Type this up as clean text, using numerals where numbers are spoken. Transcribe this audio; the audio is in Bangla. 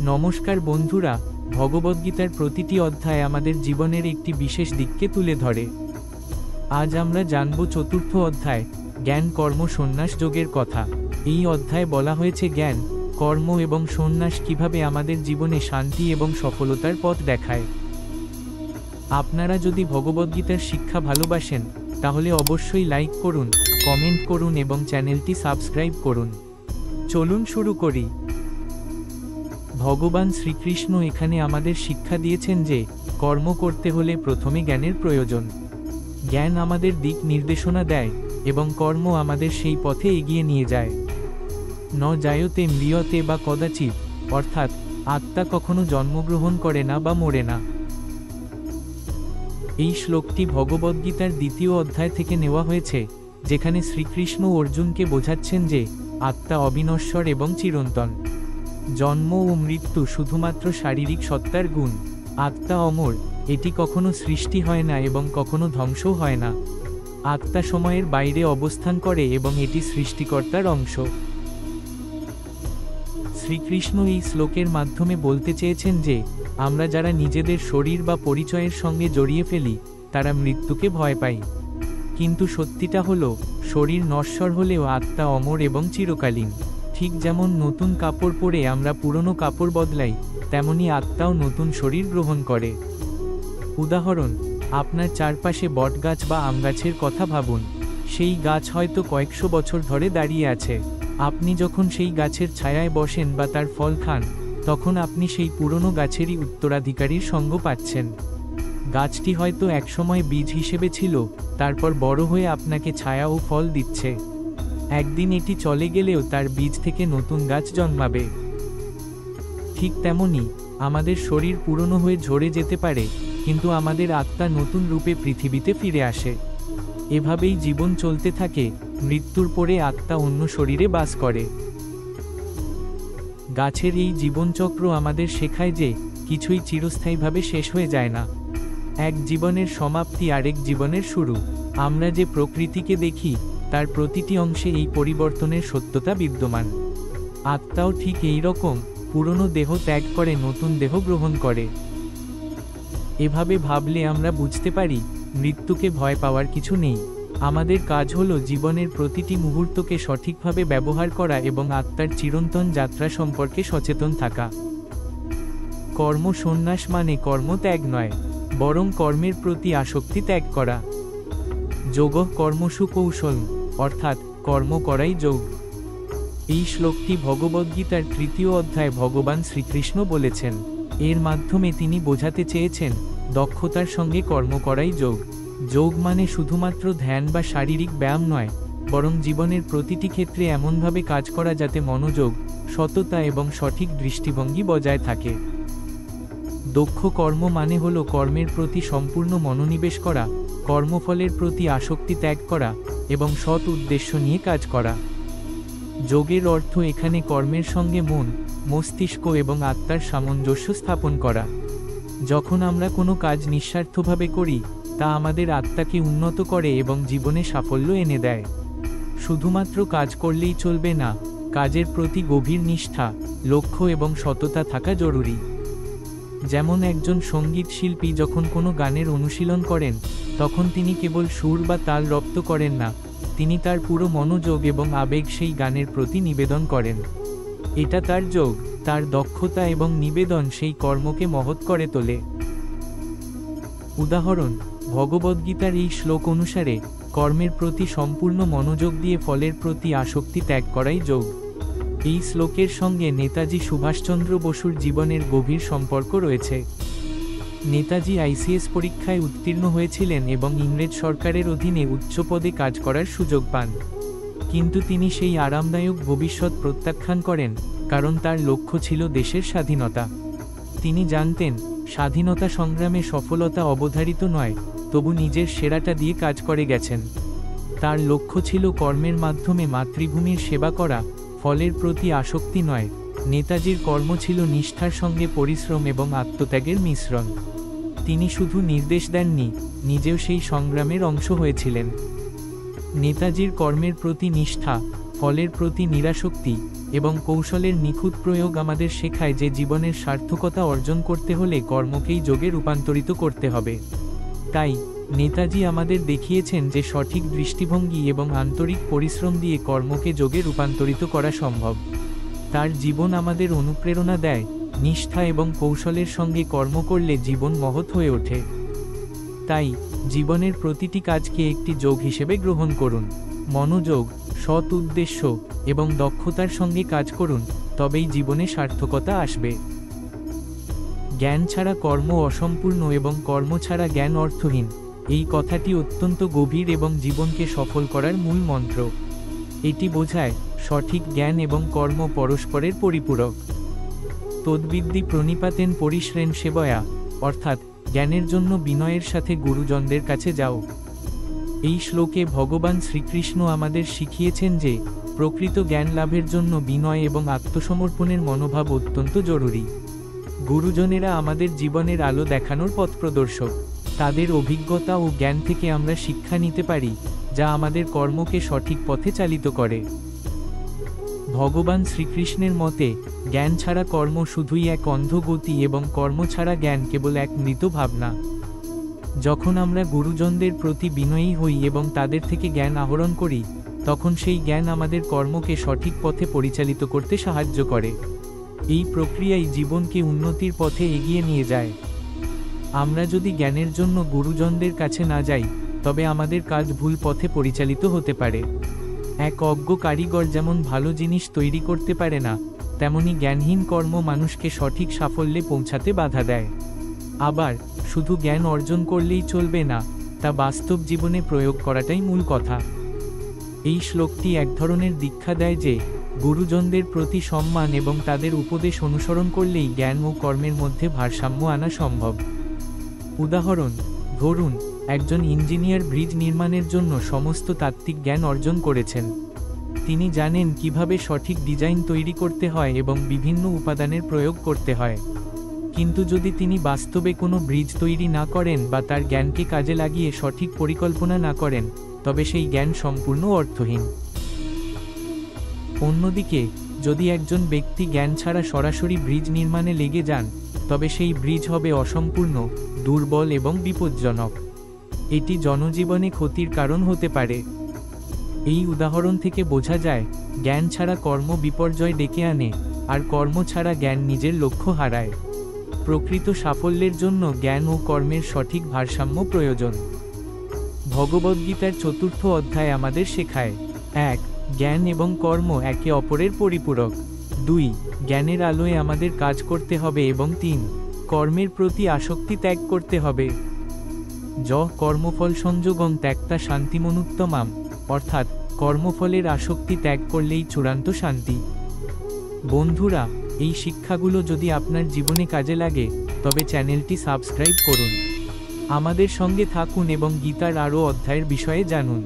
নমস্কার বন্ধুরা, ভগবদ্গীতার প্রতিটি অধ্যায় আমাদের জীবনের একটি বিশেষ দিককে তুলে ধরে। আজ আমরা জানব চতুর্থ অধ্যায়, জ্ঞান কর্ম সন্ন্যাস যোগের কথা। এই অধ্যায়ে বলা হয়েছে জ্ঞান, কর্ম এবং সন্ন্যাস কিভাবে আমাদের জীবনে শান্তি এবং সফলতার পথ দেখায়। আপনারা যদি ভগবদ্গীতার শিক্ষা ভালোবাসেন, তাহলে অবশ্যই লাইক করুন, কমেন্ট করুন এবং চ্যানেলটি সাবস্ক্রাইব করুন। চলুন শুরু করি। ভগবান শ্রীকৃষ্ণ এখানে আমাদের শিক্ষা দিয়েছেন যে কর্ম করতে হলে প্রথমে জ্ঞানের প্রয়োজন। জ্ঞান আমাদের দিক নির্দেশনা দেয় এবং কর্ম আমাদের সেই পথে এগিয়ে নিয়ে যায়। ন জায়তে ম্রিয়তে বা কদাচিৎ, অর্থাৎ আত্মা কখনো জন্মগ্রহণ করে না বা মরে না। এই শ্লোকটি ভগবদ্গীতার দ্বিতীয় অধ্যায় থেকে নেওয়া হয়েছে, যেখানে শ্রীকৃষ্ণ অর্জুনকে বোঝাচ্ছেন যে আত্মা অবিনশ্বর এবং চিরন্তন। জন্ম ও মৃত্যু শুধুমাত্র শারীরিক সত্তার গুণ। আত্মা অমর, এটি কখনো সৃষ্টি হয় না এবং কখনো ধ্বংসও হয় না। আত্মা সময়ের বাইরে অবস্থান করে এবং এটি সৃষ্টিকর্তার অংশ। শ্রীকৃষ্ণ এই শ্লোকের মাধ্যমে বলতে চেয়েছেন যে আমরা যারা নিজেদের শরীর বা পরিচয়ের সঙ্গে জড়িয়ে ফেলি, তারা মৃত্যুকে ভয় পাই। কিন্তু সত্যিটা হলো, শরীর নশ্বর হলেও আত্মা অমর এবং চিরকালীন। ঠিক যেমন নতুন কাপড় পরে আমরা পুরনো কাপড় বদলাই, তেমনি আত্মাও নতুন শরীর গ্রহণ করে। উদাহরণ, আপনার চারপাশে বটগাছ বা আমগাছের কথা ভাবুন। সেই গাছ হয়তো কয়েকশো বছর ধরে দাঁড়িয়ে আছে। আপনি যখন সেই গাছের ছায়ায় বসেন বা তার ফল খান, তখন আপনি সেই পুরনো গাছেরই উত্তরাধিকারীর সঙ্গ পাচ্ছেন। গাছটি হয়তো একসময় বীজ হিসেবে ছিল, তারপর বড় হয়ে আপনাকে ছায়া ও ফল দিচ্ছে। একদিন এটি চলে গেলেও তার বীজ থেকে নতুন গাছ জন্মাবে। ঠিক তেমনি আমাদের শরীর পুরনো হয়ে ঝরে যেতে পারে, কিন্তু আমাদের আত্মা নতুন রূপে পৃথিবীতে ফিরে আসে। এভাবেই জীবন চলতে থাকে, মৃত্যুর পরে আত্মা অন্য শরীরে বাস করে। গাছের এই জীবনচক্র আমাদের শেখায় যে কিছুই চিরস্থায়ীভাবে শেষ হয়ে যায় না। এক জীবনের সমাপ্তি আরেক জীবনের শুরু। আমরা যে প্রকৃতিকে দেখি, তার প্রতিটি অংশে এই পরিবর্তনের সত্যতা বিদ্যমান। আত্মাও ঠিক এই রকম, পুরনো দেহ ত্যাগ করে নতুন দেহ গ্রহণ করে। এভাবে ভাবলে আমরা বুঝতে পারি, মৃত্যুকে ভয় পাওয়ার কিছু নেই। আমাদের কাজ হলো জীবনের প্রতিটি মুহূর্তকে সঠিকভাবে ব্যবহার করা এবং আত্মার চিরন্তন যাত্রা সম্পর্কে সচেতন থাকা। কর্ম সন্ন্যাস মানে কর্ম ত্যাগ নয়, বরং কর্মের প্রতি আসক্তি ত্যাগ করা। যোগঃ কর্মসু কৌশলম, অর্থাৎ কর্ম করাই যোগ। এই শ্লোকটি ভগবদ্গীতার তৃতীয় অধ্যায়ে ভগবান শ্রীকৃষ্ণ বলেছেন। এর মাধ্যমে তিনি বোঝাতে চেয়েছেন, দক্ষতার সঙ্গে কর্ম করাই যোগ। যোগ মানে শুধুমাত্র ধ্যান বা শারীরিক ব্যায়াম নয়, বরং জীবনের প্রতিটি ক্ষেত্রে এমনভাবে কাজ করা যাতে মনোযোগ, সততা এবং সঠিক দৃষ্টিভঙ্গি বজায় থাকে। দক্ষ কর্ম মানে হলো কর্মের প্রতি সম্পূর্ণ মনোনিবেশ করা, কর্মফলের প্রতি আসক্তি ত্যাগ করা এবং সৎ উদ্দেশ্য নিয়ে কাজ করা। যোগের অর্থ এখানে কর্মের সঙ্গে মন, মস্তিষ্ক এবং আত্মার সামঞ্জস্য স্থাপন করা। যখন আমরা কোনো কাজ নিঃস্বার্থভাবে করি, তা আমাদের আত্মাকে উন্নত করে এবং জীবনে সাফল্য এনে দেয়। শুধুমাত্র কাজ করলেই চলবে না, কাজের প্রতি গভীর নিষ্ঠা, লক্ষ্য এবং সততা থাকা জরুরি। যেমন একজন সঙ্গীত শিল্পী যখন কোনো গানের অনুশীলন করেন, তখন তিনি কেবল সুর বা তাল রপ্ত করেন না, তিনি তার পুরো মনোযোগ এবং আবেগ সেই গানের প্রতি নিবেদন করেন। এটা তার যোগ, তার দক্ষতা এবং নিবেদন সেই কর্মকে মহৎ করে তোলে। উদাহরণ, ভগবদ্গীতার এই শ্লোক অনুসারে কর্মের প্রতি সম্পূর্ণ মনোযোগ দিয়ে ফলের প্রতি আসক্তি ত্যাগ করাই যোগ। এই শ্লোকের সঙ্গে নেতাজি সুভাষচন্দ্র বসুর জীবনের গভীর সম্পর্ক রয়েছে। নেতাজি আইসিএস পরীক্ষায় উত্তীর্ণ হয়েছিলেন এবং ইংরেজ সরকারের অধীনে উচ্চ পদে কাজ করার সুযোগ পান। কিন্তু তিনি সেই আরামদায়ক ভবিষ্যৎ প্রত্যাখ্যান করেন, কারণ তার লক্ষ্য ছিল দেশের স্বাধীনতা। তিনি জানতেন, স্বাধীনতা সংগ্রামে সফলতা অবধারিত নয়, তবু নিজের সেরাটা দিয়ে কাজ করে গেছেন। তার লক্ষ্য ছিল কর্মের মাধ্যমে মাতৃভূমির সেবা করা, ফলের প্রতি আসক্তি নয়। নেতাজির কর্ম ছিল নিষ্ঠার সঙ্গে পরিশ্রম এবং আত্মত্যাগের মিশ্রণ। তিনি শুধু নির্দেশ দেননি, নিজেও সেই সংগ্রামের অংশ হয়েছিলেন। নেতাজির কর্মের প্রতি নিষ্ঠা, ফলের প্রতি নিরাসক্তি এবং কৌশলের নিখুঁত প্রয়োগ আমাদের শেখায় যে জীবনের সার্থকতা অর্জন করতে হলে কর্মকেই যোগে রূপান্তরিত করতে হবে। তাই নেতাজি আমাদের দেখিয়েছেন যে সঠিক দৃষ্টিভঙ্গি এবং আন্তরিক পরিশ্রম দিয়ে কর্মকে যোগে রূপান্তরিত করা সম্ভব। তার জীবন আমাদের অনুপ্রেরণা দেয়, নিষ্ঠা এবং কৌশলের সঙ্গে কর্ম করলে জীবন মহৎ হয়ে ওঠে। তাই জীবনের প্রতিটি কাজকে একটি যোগ হিসেবে গ্রহণ করুন। মনোযোগ, সৎ উদ্দেশ্য এবং দক্ষতার সঙ্গে কাজ করুন, তবেই জীবনে সার্থকতা আসবে। জ্ঞান ছাড়া কর্ম অসম্পূর্ণ এবং কর্ম ছাড়া জ্ঞান অর্থহীন, এই কথাটি অত্যন্ত গভীর এবং জীবনকে সফল করার মূল মন্ত্র। এটি বোঝায় সঠিক জ্ঞান এবং কর্ম পরস্পরের পরিপূরক। তদ্বিদ্যি প্রণিপাতেন পরিশ্রেণ সেবয়া, অর্থাৎ জ্ঞানের জন্য বিনয়ের সাথে গুরুজনদের কাছে যাও। এই শ্লোকে ভগবান শ্রীকৃষ্ণ আমাদের শিখিয়েছেন যে প্রকৃত জ্ঞান লাভের জন্য বিনয় এবং আত্মসমর্পণের মনোভাব অত্যন্ত জরুরি। গুরুজনেরা আমাদের জীবনের আলো দেখানোর পথপ্রদর্শক। তাদের অভিজ্ঞতা ও জ্ঞান থেকে আমরা শিক্ষা নিতে পারি, যা আমাদের কর্মকে সঠিক পথে চালিত করে। ভগবান শ্রীকৃষ্ণের মতে জ্ঞান ছাড়া কর্ম শুধুই এক অন্ধ গতি এবং কর্ম ছাড়া জ্ঞান কেবল এক মৃত ভাবনা। যখন আমরা গুরুজনদের প্রতি বিনয়ী হই এবং তাদের থেকে জ্ঞান আহরণ করি, তখন সেই জ্ঞান আমাদের কর্মকে সঠিক পথে পরিচালিত করতে সাহায্য করে। এই প্রক্রিয়াই জীবনকে উন্নতির পথে এগিয়ে নিয়ে যায়। আমরা যদি জ্ঞানের জন্য গুরুজনদের কাছে না যাই, তবে আমাদের কাজ ভুল পথে পরিচালিত হতে পারে। এক অজ্ঞ কারিগর যেমন ভালো জিনিস তৈরি করতে পারে না, তেমনি জ্ঞানহীন কর্ম মানুষকে সঠিক সাফল্যে পৌঁছাতে বাধা দেয়। আবার শুধু জ্ঞান অর্জন করলেই চলবে না, তা বাস্তব জীবনে প্রয়োগ করাটাই মূল কথা। এই শ্লোকটি এক ধরনের দীক্ষা দেয় যে গুরুজনদের প্রতি সম্মান এবং তাদের উপদেশ অনুসরণ করলেই জ্ঞান ও কর্মের মধ্যে ভারসাম্য আনা সম্ভব। উদাহরণ, ধরুন একজন ইঞ্জিনিয়ার ব্রিজ নির্মাণের জন্য সমস্ত তাত্ত্বিক জ্ঞান অর্জন করেছেন। তিনি জানেন কিভাবে সঠিক ডিজাইন তৈরি করতে হয় এবং বিভিন্ন উপাদানের প্রয়োগ করতে হয়। কিন্তু যদি তিনি বাস্তবে কোনো ব্রিজ তৈরি না করেন বা তার জ্ঞানকে কাজে লাগিয়ে সঠিক পরিকল্পনা না করেন, তবে সেই জ্ঞান সম্পূর্ণ অর্থহীন। অন্যদিকে যদি একজন ব্যক্তি জ্ঞান ছাড়া সরাসরি ব্রিজ নির্মাণে লেগে যান, তবে সেই ব্রিজ হবে অসম্পূর্ণ, দুর্বল এবং বিপজ্জনক। এটি জনজীবনে ক্ষতির কারণ হতে পারে। এই উদাহরণ থেকে বোঝা যায়, জ্ঞান ছাড়া কর্ম বিপর্যয় ডেকে আনে, আর কর্ম ছাড়া জ্ঞান নিজের লক্ষ্য হারায়। প্রকৃত সাফল্যের জন্য জ্ঞান ও কর্মের সঠিক ভারসাম্য প্রয়োজন। ভগবদ্গীতার ৪র্থ অধ্যায় আমাদের শেখায়: ১. জ্ঞান এবং কর্ম একে অপরের পরিপূরক। ২. জ্ঞানের আলোয় আমাদের কাজ করতে হবে এবং ৩. কর্মের প্রতি আসক্তি ত্যাগ করতে হবে। কর্মফল সংযোগং ত্যক্তা শান্তিমনুত্তমাম, অর্থাৎ কর্মফলের আসক্তি ত্যাগ করলেই চূড়ান্ত শান্তি। বন্ধুরা, এই শিক্ষাগুলো যদি আপনার জীবনে কাজে লাগে, তবে চ্যানেলটি সাবস্ক্রাইব করুন। আমাদের সঙ্গে থাকুন এবং গীতার আরও অধ্যায়ের বিষয়ে জানুন।